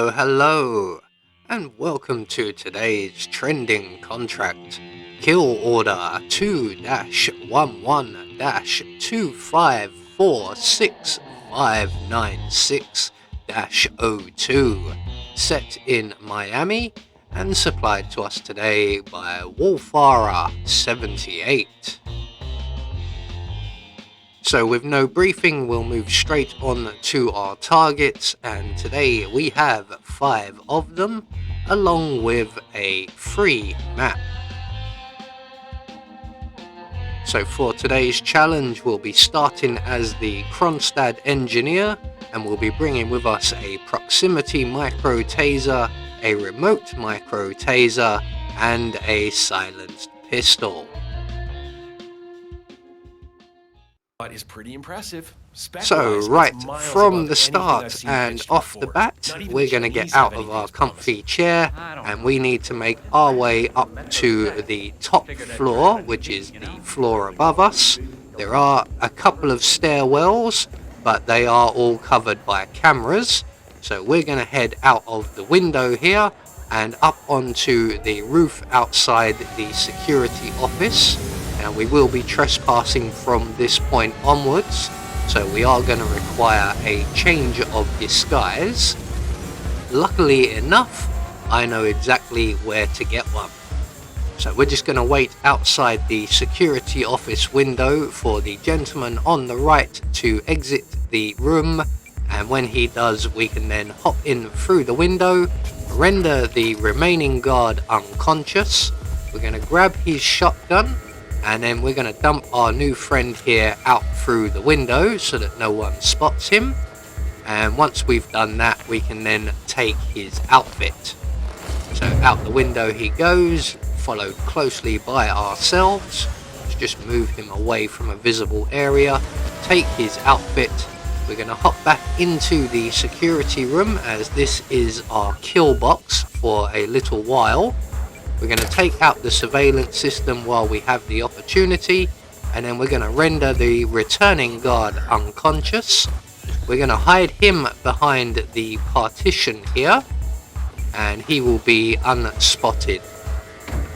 Hello, and welcome to today's trending contract. Kill Order 2-1-2546596-02, set in Miami and supplied to us today by Wolfara78. So with no briefing, we'll move straight on to our targets, and today we have 5 of them, along with a free map. So for today's challenge, we'll be starting as the Kronstadt engineer, and we'll be bringing with us a proximity micro taser, a remote micro taser, and a silenced pistol. Is pretty impressive. So right from the start and off the bat, we're going to get out of our comfy chair, and we need to make our way up to the top floor, which is the floor above us. There are a couple of stairwells, but they are all covered by cameras. So we're going to head out of the window here and up onto the roof outside the security office. Now we will be trespassing from this point onwards, so we are going to require a change of disguise. Luckily enough, I know exactly where to get one. So we're just going to wait outside the security office window for the gentleman on the right to exit the room, and when he does, we can then hop in through the window, render the remaining guard unconscious. We're going to grab his shotgun, and then we're going to dump our new friend here out through the window so that no one spots him. And once we've done that, we can then take his outfit. So out the window he goes, followed closely by ourselves. Let's just move him away from a visible area, take his outfit. We're going to hop back into the security room, as this is our kill box for a little while. We're going to take out the surveillance system while we have the opportunity, and then we're going to render the returning guard unconscious. We're going to hide him behind the partition here, and he will be unspotted.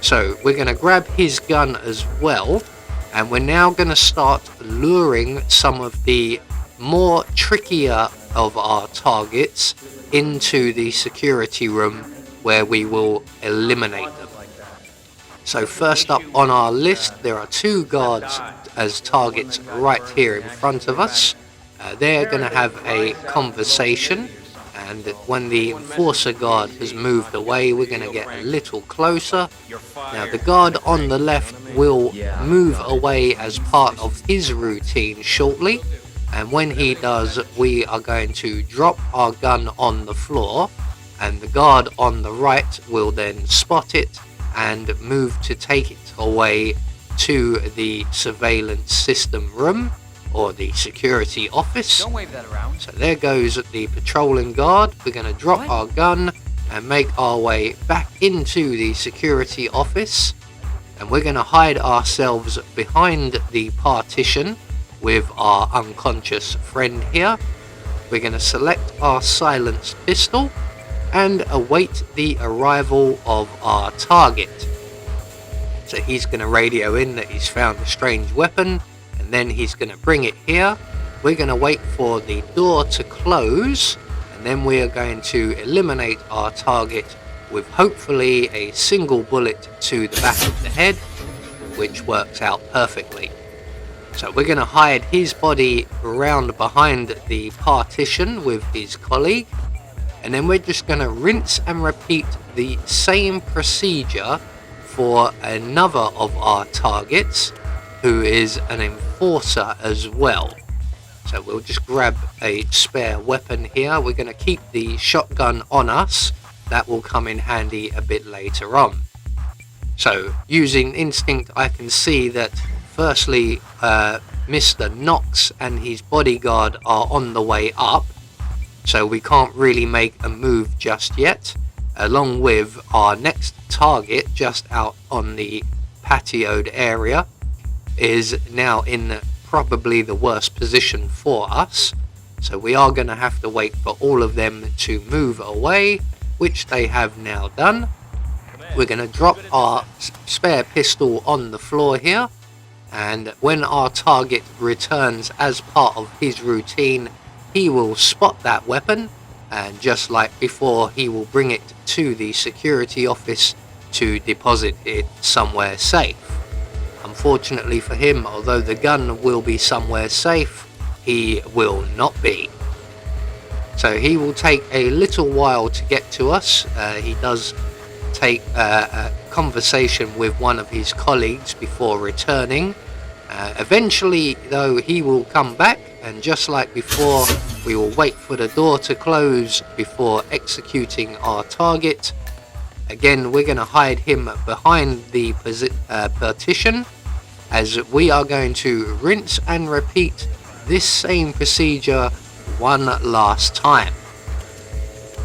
So we're going to grab his gun as well, and we're now going to start luring some of the more trickier of our targets into the security room, where we will eliminate them. So first up on our list, there are 2 guards as targets right here in front of us. They're going to have a conversation, and when the enforcer guard has moved away, we're going to get a little closer. Now the guard on the left will move away as part of his routine shortly, and when he does, we are going to drop our gun on the floor, and the guard on the right will then spot it and move to take it away to the surveillance system room, or the security office. Don't wave that around. So there goes the patrolling guard. We're going to drop our gun and make our way back into the security office, and we're going to hide ourselves behind the partition with our unconscious friend here. We're going to select our silenced pistol and await the arrival of our target. So he's going to radio in that he's found a strange weapon, and then he's going to bring it here. We're going to wait for the door to close, and then we are going to eliminate our target with hopefully a single bullet to the back of the head, which works out perfectly. So we're going to hide his body around behind the partition with his colleague, and then we're just going to rinse and repeat the same procedure for another of our targets, who is an enforcer as well. So we'll just grab a spare weapon here. We're going to keep the shotgun on us. That will come in handy a bit later on. So using instinct, I can see that firstly Mr. Knox and his bodyguard are on the way up, so we can't really make a move just yet, along with our next target just out on the patioed area is now in probably the worst position for us. So we are going to have to wait for all of them to move away, which they have now done. We're going to drop our spare pistol on the floor here, and when our target returns as part of his routine, he will spot that weapon, and just like before, he will bring it to the security office to deposit it somewhere safe. Unfortunately for him, although the gun will be somewhere safe, he will not be. So he will take a little while to get to us. He does take a conversation with one of his colleagues before returning. Eventually, though, he will come back, and just like before, we will wait for the door to close before executing our target. Again, we're going to hide him behind the partition, as we are going to rinse and repeat this same procedure one last time.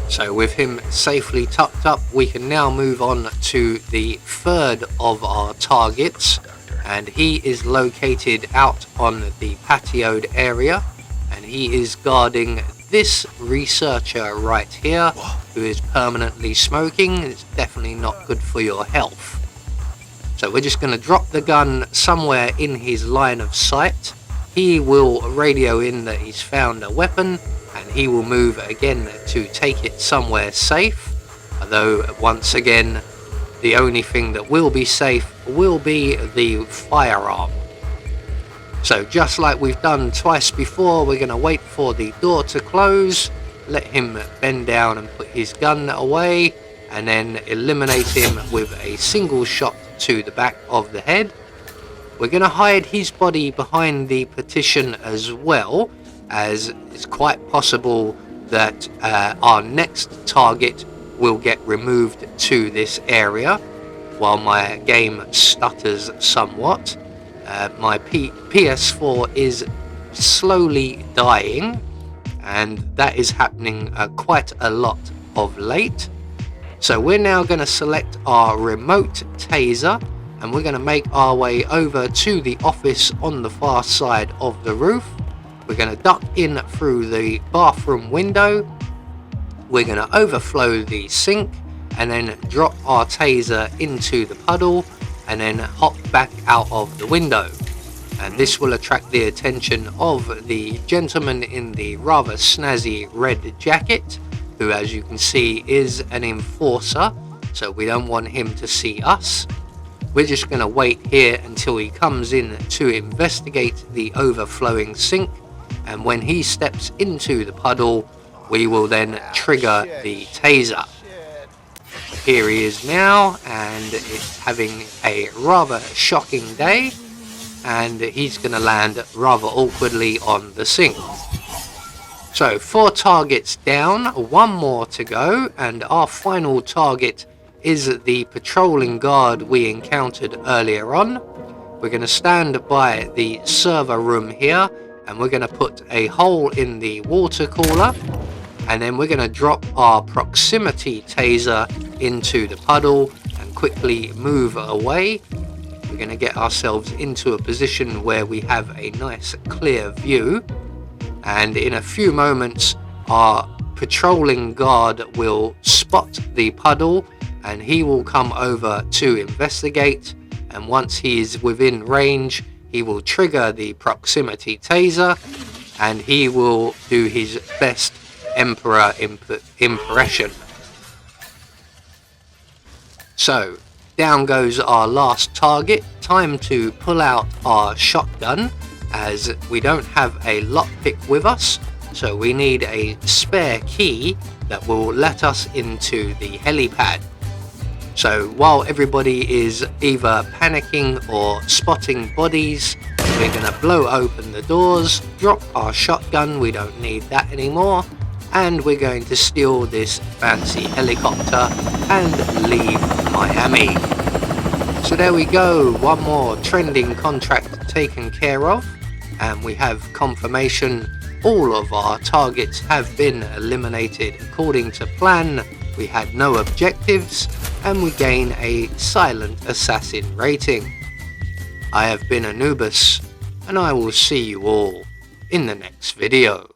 So with him safely tucked up, we can now move on to the third of our targets, and he is located out on the patioed area, and he is guarding this researcher right here who is permanently smoking. It's definitely not good for your health. So we're just going to drop the gun somewhere in his line of sight. He will radio in that he's found a weapon, and he will move again to take it somewhere safe. Although once again, the only thing that will be safe will be the firearm. So just like we've done twice before, we're going to wait for the door to close, let him bend down and put his gun away, and then eliminate him with a single shot to the back of the head. We're going to hide his body behind the partition as well, as it's quite possible that our next target will get removed to this area while my game stutters somewhat. My PS4 is slowly dying, and that is happening quite a lot of late. So we're now going to select our remote taser, and we're going to make our way over to the office on the far side of the roof. We're going to duck in through the bathroom window. We're going to overflow the sink, and then drop our taser into the puddle, and then hop back out of the window. And this will attract the attention of the gentleman in the rather snazzy red jacket, who, as you can see, is an enforcer, so we don't want him to see us. We're just going to wait here until he comes in to investigate the overflowing sink, and when he steps into the puddle, we will then trigger the taser. Here he is now, and it's having a rather shocking day, and he's going to land rather awkwardly on the sink. So 4 targets down, 1 more to go, and our final target is the patrolling guard we encountered earlier on. We're going to stand by the server room here, and we're going to put a hole in the water cooler, and then we're going to drop our proximity taser into the puddle and quickly move away. We're going to get ourselves into a position where we have a nice clear view, and in a few moments our patrolling guard will spot the puddle, and he will come over to investigate, and once he is within range, he will trigger the proximity taser, and he will do his best Emperor impression. So down goes our last target. Time to pull out our shotgun, as we don't have a lockpick with us, so we need a spare key that will let us into the helipad. So while everybody is either panicking or spotting bodies, we're going to blow open the doors, drop our shotgun, we don't need that anymore, and we're going to steal this fancy helicopter and leave Miami. So there we go, 1 more trending contract taken care of, and we have confirmation all of our targets have been eliminated according to plan. We had no objectives, and we gain a silent assassin rating. I have been Anubis, and I will see you all in the next video.